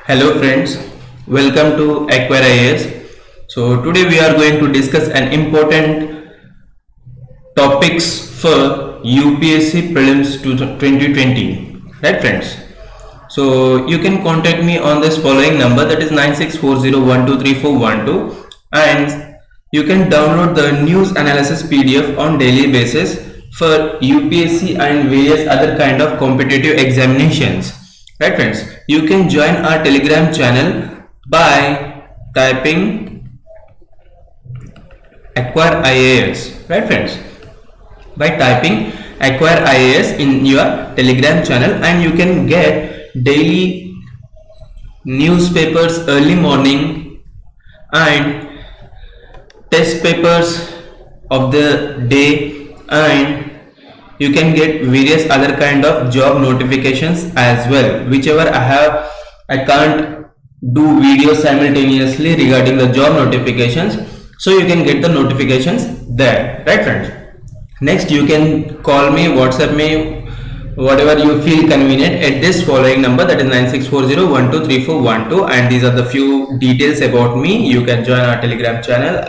Hello friends, welcome to Acquire IAS. So today we are going to discuss an important topics for UPSC Prelims 2020. Right friends? So you can contact me on this following number, that is 9640123412, and you can download the news analysis PDF on daily basis for UPSC and various other kind of competitive examinations. Right friends, you can join our Telegram channel by typing Acquire IAS. Right friends, by typing Acquire IAS in your Telegram channel, and you can get daily newspapers early morning and test papers of the day, and you can get various other kind of job notifications as well. Whichever I can't do video simultaneously regarding the job notifications, so you can get the notifications there. Right friends, next you can call me, WhatsApp me, whatever you feel convenient at this following number, that is 9640123412, and these are the few details about me. You can join our Telegram channel,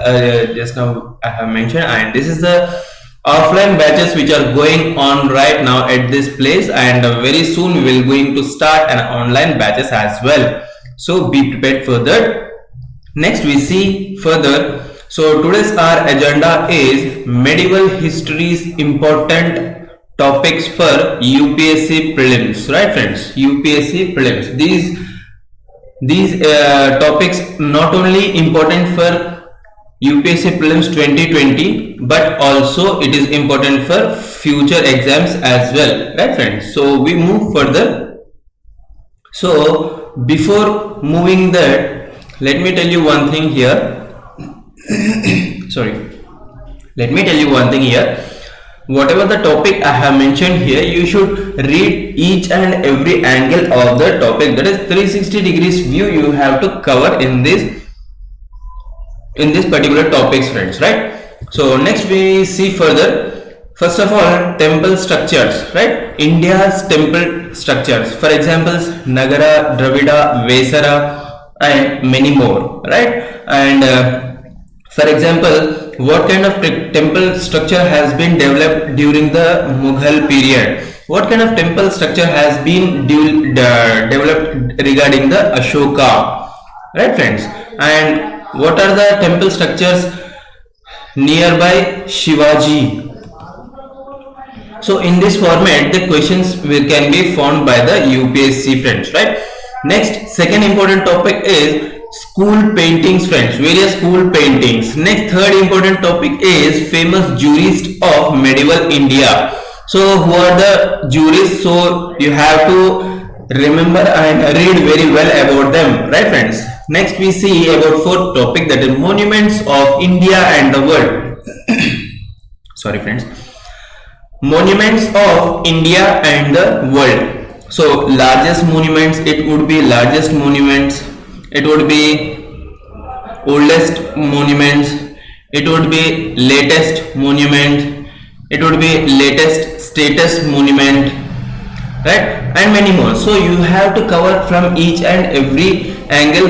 just now I have mentioned, and this is the offline batches which are going on right now at this place, and very soon we will going to start an online batches as well, so be prepared for that. Next we see further. So today's our agenda is medieval history's important topics for UPSC prelims. Right friends, UPSC prelims, these topics not only important for UPSC prelims 2020, but also it is important for future exams as well. Right friends, so we move further. So before moving that, let me tell you one thing here. Sorry, let me tell you one thing here. Whatever the topic I have mentioned here, you should read each and every angle of the topic, that is 360 degrees view you have to cover in this particular topics friends. Right, so next we see further. First of all, temple structures. Right, India's temple structures, for examples Nagara, Dravida, Vesara and many more. Right, and for example, what kind of temple structure has been developed during the Mughal period? What kind of temple structure has been developed regarding the Ashoka? Right friends, and what are the temple structures nearby Shivaji? So in this format the questions can be found by the UPSC friends. Right, next second important topic is school paintings friends, various school paintings. Next third important topic is famous jurists of medieval India. So who are the jurists? So you have to remember and read very well about them. Right friends, next we see about fourth topic, that is monuments of India and the world. Sorry friends, monuments of India and the world. So largest monuments, it would be largest monuments, it would be oldest monuments, it would be latest monument, it would be latest status monument. Right, and many more. So you have to cover from each and every angle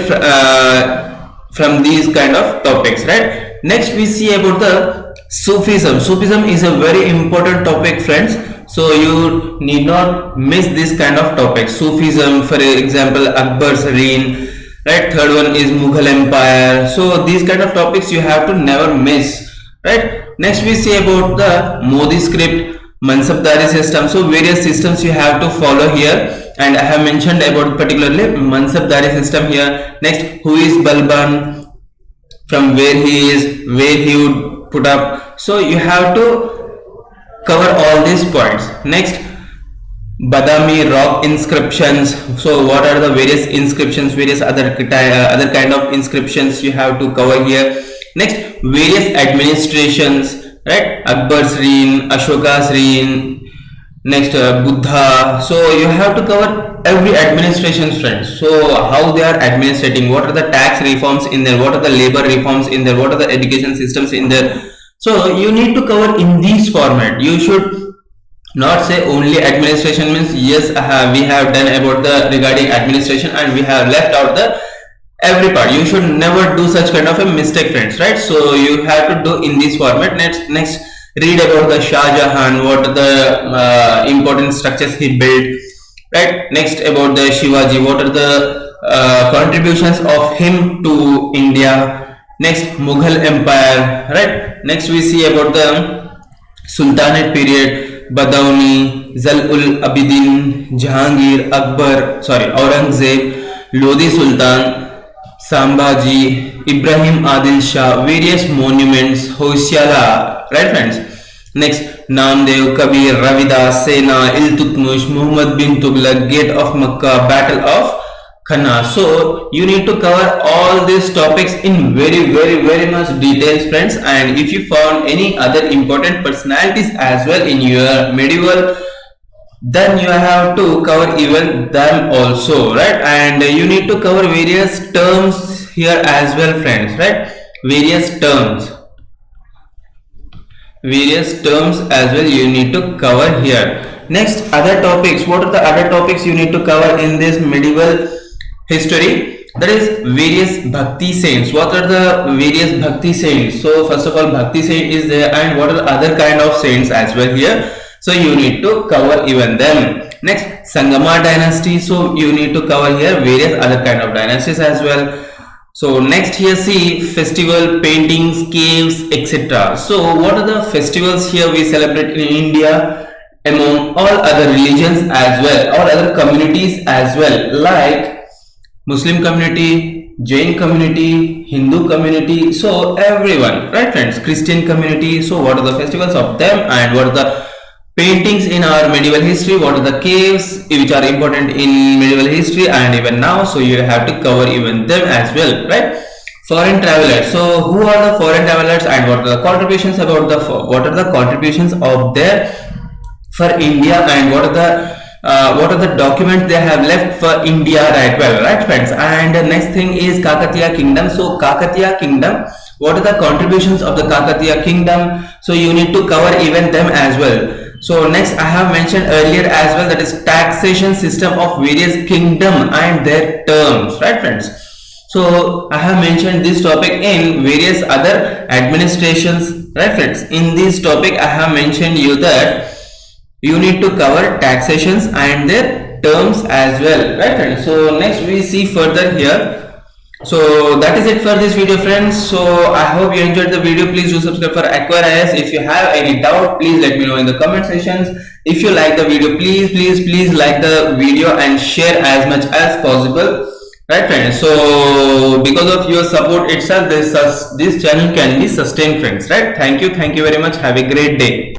from these kind of topics. Right, next we see about the Sufism. Sufism is a very important topic friends, so you need not miss this kind of topic. Sufism, for example Akbar's reign. Right, third one is Mughal Empire. So these kind of topics you have to never miss. Right, next we see about the Modi script, Mansabdari system. So various systems you have to follow here, and I have mentioned about particularly Mansabdari system here. Next, who is Balban, from where he is, where he would put up. So you have to cover all these points. Next, Badami rock inscriptions. So what are the various inscriptions, various other kind of inscriptions you have to cover here. Next, various administrations. Right, Akbar's reign, Ashoka's reign, next Buddha. So you have to cover every administration friends. So how they are administrating, what are the tax reforms in there, what are the labor reforms in there, what are the education systems in there. So you need to cover in these format. You should Not say only administration means yes, we have done about the regarding administration and we have left out the every part. You should never do such kind of a mistake, friends, right? So you have to do in this format. Next read about the Shah Jahan, what are the important structures he built, right? Next about the Shivaji, what are the contributions of him to India. Next Mughal Empire, right? Next we see about the Sultanate period, Badauni, Zal-ul Abidin, Jahangir, Aurangzeb, Lodi Sultan, Sambhaji, Ibrahim Adil Shah, various monuments, Hoysala, right friends? Next, Namdev, Kabir, Ravidas, Sena, Iltutmish, Muhammad bin Tughlaq, Gate of Makkah, Battle of Khanna. So you need to cover all these topics in very much details, friends. And if you found any other important personalities as well in your medieval, then you have to cover even them also, right? And you need to cover various terms here as well, friends, right? Various terms as well you need to cover here. Next, other topics. What are the other topics you need to cover in this medieval history? That is various bhakti saints. What are the various bhakti saints? So first of all, bhakti saint is there, and what are the other kind of saints as well here? So you need to cover even them. Next, Sangama dynasty. So you need to cover here various other kind of dynasties as well. So next here see festival, paintings, caves, etc. So what are the festivals here we celebrate in India among all other religions as well, or other communities as well, like Muslim community, Jain community, Hindu community, so everyone, right friends, Christian community. So what are the festivals of them, and what are the paintings in our medieval history, what are the caves which are important in medieval history and even now. So you have to cover even them as well, right? Foreign travelers. So who are the foreign travelers and what are the contributions about the what are the contributions of their for India, and what are the documents they have left for India, right? Well, right friends. And the next thing is Kakatiya kingdom. So Kakatiya kingdom, what are the contributions of the Kakatiya kingdom? So you need to cover even them as well. So next I have mentioned earlier as well, that is taxation system of various kingdom and their terms, right friends? So I have mentioned this topic in various other administrations, right friends? In this topic I have mentioned you that you need to cover taxations and their terms as well, right friends? So next we see further here. So that is it for this video, friends. So I hope you enjoyed the video. Please do subscribe for Acquire IAS. If you have any doubt, please let me know in the comment sections. If you like the video, please like the video and share as much as possible, right friends? So because of your support itself, this channel can be sustained, friends, right? Thank you very much. Have a great day.